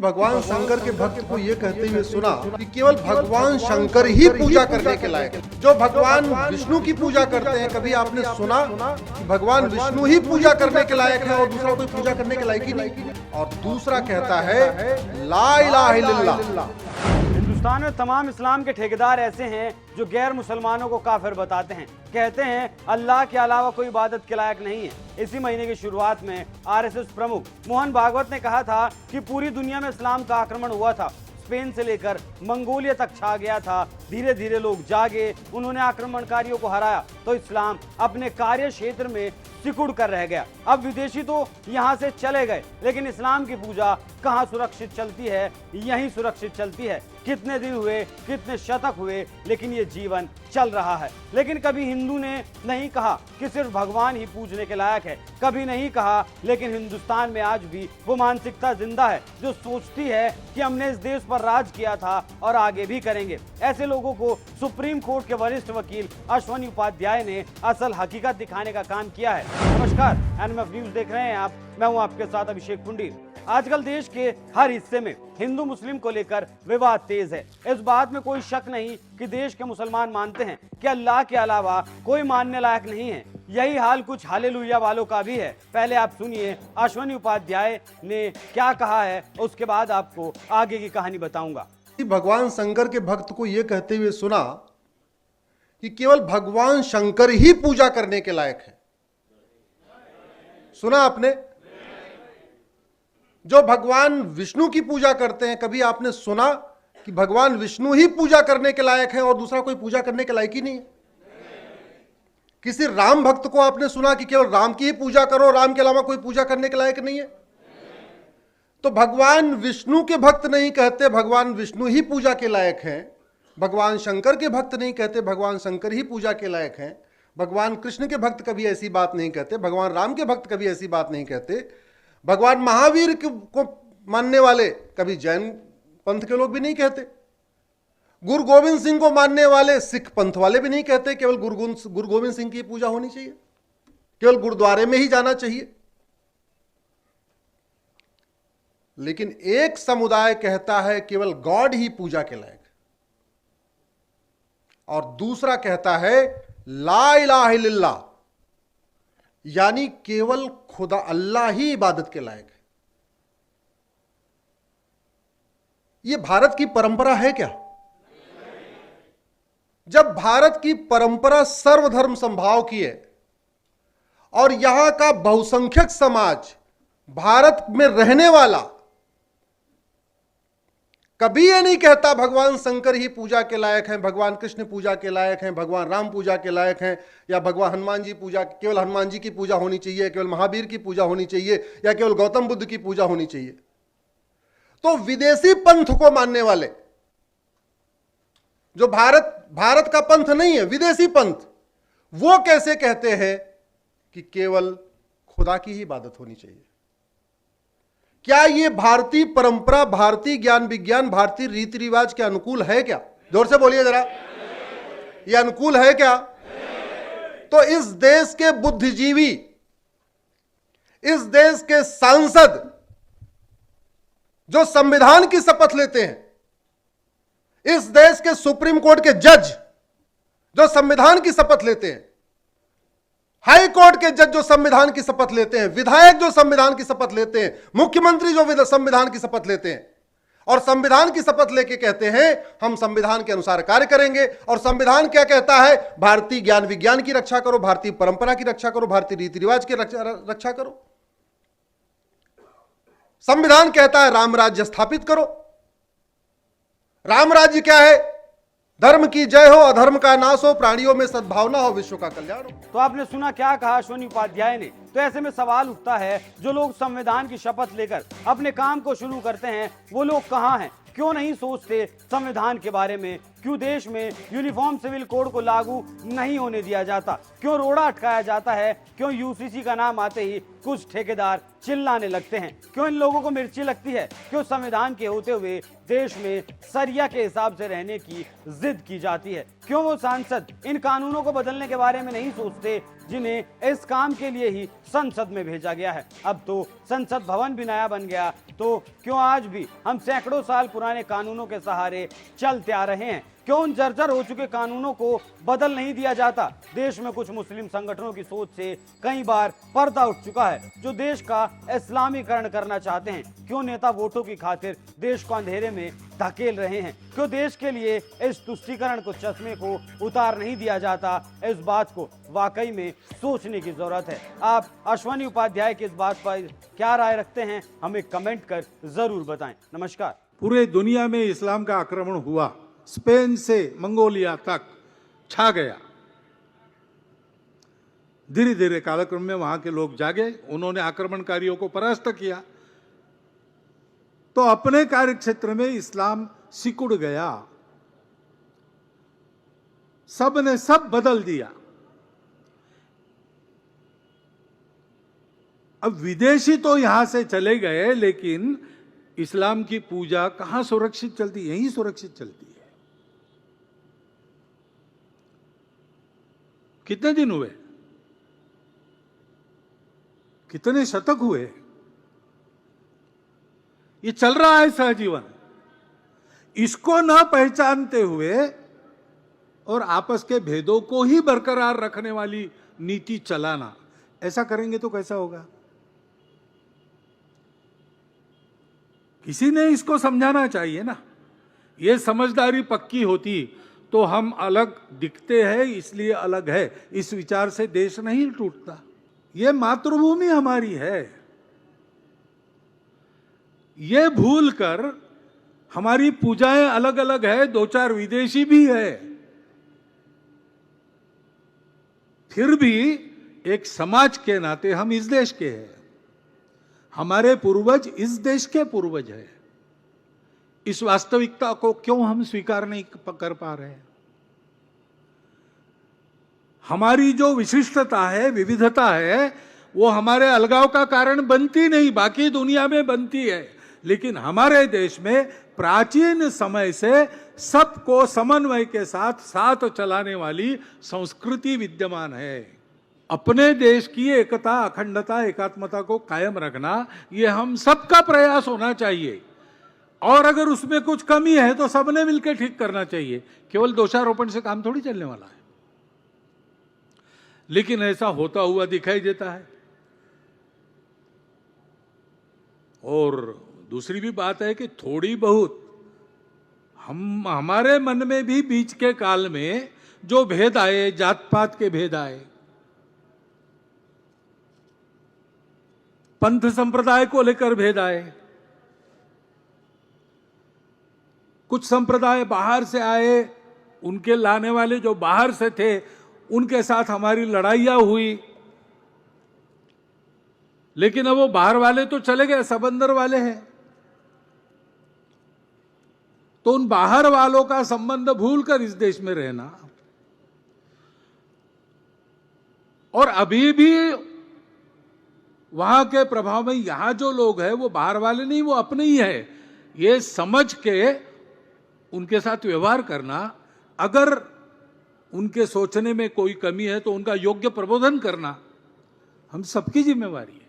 भगवान शंकर के भक्त को ये कहते हुए सुना कि केवल भगवान शंकर ही पूजा करने के लायक है। जो भगवान विष्णु की पूजा करते हैं, कभी आपने सुना कि भगवान विष्णु ही पूजा करने के लायक है और दूसरा कोई पूजा करने के लायक ही नहीं। और दूसरा कहता है ला इलाहा इल्लल्लाह। हिंदुस्तान में तमाम इस्लाम के ठेकेदार ऐसे हैं जो गैर मुसलमानों को काफिर बताते हैं, कहते हैं अल्लाह के अलावा कोई इबादत के लायक नहीं है। इसी महीने की शुरुआत में आरएसएस प्रमुख मोहन भागवत ने कहा था कि पूरी दुनिया में इस्लाम का आक्रमण हुआ था, स्पेन से लेकर मंगोलिया तक छा गया था। धीरे धीरे लोग जागे, उन्होंने आक्रमणकारियों को हराया तो इस्लाम अपने कार्य क्षेत्र में सिकुड़ कर रह गया। अब विदेशी तो यहाँ से चले गए, लेकिन इस्लाम की पूजा कहाँ सुरक्षित चलती है? यहीं सुरक्षित चलती है। कितने दिन हुए, कितने शतक हुए, लेकिन ये जीवन चल रहा है। लेकिन कभी हिंदू ने नहीं कहा कि सिर्फ भगवान ही पूजने के लायक है, कभी नहीं कहा। लेकिन हिंदुस्तान में आज भी वो मानसिकता जिंदा है जो सोचती है कि हमने इस देश पर राज किया था और आगे भी करेंगे। ऐसे लोगों को सुप्रीम कोर्ट के वरिष्ठ वकील अश्वनी उपाध्याय ने असल हकीकत दिखाने का काम किया है। नमस्कार, एनएमएफ न्यूज देख रहे हैं आप, मैं हूं आपके साथ अभिषेक पुंडीर। आजकल देश के हर हिस्से में हिंदू मुस्लिम को लेकर विवाद तेज है। इस बात में कोई शक नहीं कि देश के मुसलमान मानते हैं कि अल्लाह के अलावा कोई मानने लायक नहीं है। यही हाल कुछ हालेलुया वालों का भी है। पहले आप सुनिए अश्वनी उपाध्याय ने क्या कहा है, उसके बाद आपको आगे की कहानी बताऊंगा। भगवान शंकर के भक्त को यह कहते हुए सुना कि केवल भगवान शंकर ही पूजा करने के लायक है। सुना आपने? जो भगवान विष्णु की पूजा करते हैं, कभी आपने सुना कि भगवान विष्णु ही पूजा करने के लायक है और दूसरा कोई पूजा करने के लायक ही नहीं है? किसी राम भक्त को आपने सुना कि केवल राम की ही पूजा करो, राम के अलावा कोई पूजा करने के लायक नहीं है? तो भगवान विष्णु के भक्त नहीं कहते भगवान विष्णु ही पूजा के लायक हैं, भगवान शंकर के भक्त नहीं कहते भगवान शंकर ही पूजा के लायक हैं, भगवान कृष्ण के भक्त कभी ऐसी बात नहीं कहते, भगवान राम के भक्त कभी ऐसी बात नहीं कहते, भगवान महावीर को मानने वाले कभी जैन पंथ के लोग भी नहीं कहते, गुरु गोविंद सिंह को मानने वाले सिख पंथ वाले भी नहीं कहते केवल गुरु गोविंद सिंह की पूजा होनी चाहिए, केवल गुरुद्वारे में ही जाना चाहिए। लेकिन एक समुदाय कहता है केवल गॉड ही पूजा के लायक, और दूसरा कहता है ला इलाहा इल्लल्लाह, यानी केवल खुदा अल्लाह ही इबादत के लायक है। यह भारत की परंपरा है क्या? जब भारत की परंपरा सर्वधर्म संभाव की है और यहां का बहुसंख्यक समाज भारत में रहने वाला कभी यह नहीं कहता भगवान शंकर ही पूजा के लायक हैं, भगवान कृष्ण पूजा के लायक हैं, भगवान राम पूजा के लायक हैं, या भगवान हनुमान जी पूजा, केवल हनुमान जी की पूजा होनी चाहिए, केवल महावीर की पूजा होनी चाहिए, या केवल गौतम बुद्ध की पूजा होनी चाहिए। तो विदेशी पंथ को मानने वाले, जो भारत का पंथ नहीं है, विदेशी पंथ, वो कैसे कहते हैं कि केवल खुदा की ही इबादत होनी चाहिए? क्या यह भारतीय परंपरा, भारतीय ज्ञान विज्ञान, भारतीय रीति रिवाज के अनुकूल है क्या? जोर से बोलिए जरा, यह अनुकूल है क्या? तो इस देश के बुद्धिजीवी, इस देश के सांसद जो संविधान की शपथ लेते हैं, इस देश के सुप्रीम कोर्ट के जज जो संविधान की शपथ लेते हैं, हाई कोर्ट के जज जो संविधान की शपथ लेते हैं, विधायक जो संविधान की शपथ लेते हैं, मुख्यमंत्री जो संविधान की शपथ लेते हैं, और संविधान की शपथ लेके कहते हैं हम संविधान के अनुसार कार्य करेंगे। और संविधान क्या कहता है? भारतीय ज्ञान विज्ञान की रक्षा करो, भारतीय परंपरा की रक्षा करो, भारतीय रीति रिवाज की रक्षा करो। संविधान कहता है राम राज्य स्थापित करो। राम राज्य क्या है? धर्म की जय हो, अधर्म का नाश हो, प्राणियों में सद्भावना हो, विश्व का कल्याण हो। तो आपने सुना क्या कहा अश्वनी उपाध्याय ने। तो ऐसे में सवाल उठता है, जो लोग संविधान की शपथ लेकर अपने काम को शुरू करते हैं, वो लोग कहां हैं? क्यों नहीं सोचते संविधान के बारे में? क्यों देश में यूनिफॉर्म सिविल कोड को लागू नहीं होने दिया जाता, क्यों रोड़ा अटकाया जाता है, क्यों यूसीसी का नाम आते ही कुछ ठेकेदार चिल्लाने लगते हैं, क्यों इन लोगों को मिर्ची लगती है, क्यों संविधान के होते हुए देश में सरिया के हिसाब से रहने की जिद की जाती है, क्यों वो सांसद इन कानूनों को बदलने के बारे में नहीं सोचते जिन्हें इस काम के लिए ही संसद में भेजा गया है। अब तो संसद भवन भी नया बन गया, तो क्यों आज भी हम सैकड़ों साल पुराने कानूनों के सहारे चलते आ रहे हैं? क्यों उन जर्जर हो चुके कानूनों को बदल नहीं दिया जाता? देश में कुछ मुस्लिम संगठनों की सोच से कई बार पर्दा उठ चुका है, जो देश का इस्लामीकरण करना चाहते हैं। क्यों नेता वोटों की खातिर देश को अंधेरे में धकेल रहे हैं? क्यों देश के लिए इस तुष्टीकरण को चश्मे को उतार नहीं दिया जाता? इस बात को वाकई में सोचने की जरूरत है। आप अश्वनी उपाध्याय की इस बात पर क्या राय रखते हैं, हमें कमेंट कर जरूर बताएं। नमस्कार। पूरे दुनिया में इस्लाम का आक्रमण हुआ, स्पेन से मंगोलिया तक छा गया। धीरे धीरे कालक्रम में वहां के लोग जागे, उन्होंने आक्रमणकारियों को परास्त किया, तो अपने कार्यक्षेत्र में इस्लाम सिकुड़ गया। सब ने सब बदल दिया। अब विदेशी तो यहां से चले गए, लेकिन इस्लाम की पूजा कहां सुरक्षित चलती? यहीं सुरक्षित चलती है। कितने दिन हुए, कितने शतक हुए, ये चल रहा है सहजीवन। इसको न पहचानते हुए और आपस के भेदों को ही बरकरार रखने वाली नीति चलाना, ऐसा करेंगे तो कैसा होगा? किसी ने इसको समझाना चाहिए ना। ये समझदारी पक्की होती तो हम अलग दिखते हैं इसलिए अलग है, इस विचार से देश नहीं टूटता। ये मातृभूमि हमारी है। ये भूल कर हमारी पूजाएं अलग अलग है, दो चार विदेशी भी है, फिर भी एक समाज के नाते हम इस देश के हैं। हमारे पूर्वज इस देश के पूर्वज हैं। इस वास्तविकता को क्यों हम स्वीकार नहीं कर पा रहे हैं? हमारी जो विशिष्टता है, विविधता है, वो हमारे अलगाव का कारण बनती नहीं, बाकी दुनिया में बनती है, लेकिन हमारे देश में प्राचीन समय से सबको समन्वय के साथ चलाने वाली संस्कृति विद्यमान है। अपने देश की एकता, अखंडता, एकात्मता को कायम रखना, ये हम सबका प्रयास होना चाहिए। और अगर उसमें कुछ कमी है तो सबने मिलकर ठीक करना चाहिए। केवल दोषारोपण से काम थोड़ी चलने वाला है। लेकिन ऐसा होता हुआ दिखाई देता है। और दूसरी भी बात है कि थोड़ी बहुत हमारे मन में भी बीच के काल में जो भेद आए, जात पात के भेद आए, पंथ संप्रदाय को लेकर भेद आए, कुछ संप्रदाय बाहर से आए, उनके लाने वाले जो बाहर से थे उनके साथ हमारी लड़ाइयां हुई, लेकिन अब वो बाहर वाले तो चले गए, सब अंदर वाले हैं। तो उन बाहर वालों का संबंध भूलकर इस देश में रहना, और अभी भी वहां के प्रभाव में यहां जो लोग हैं वो बाहर वाले नहीं, वो अपने ही है, ये समझ के उनके साथ व्यवहार करना। अगर उनके सोचने में कोई कमी है तो उनका योग्य प्रबोधन करना हम सबकी जिम्मेवारी है।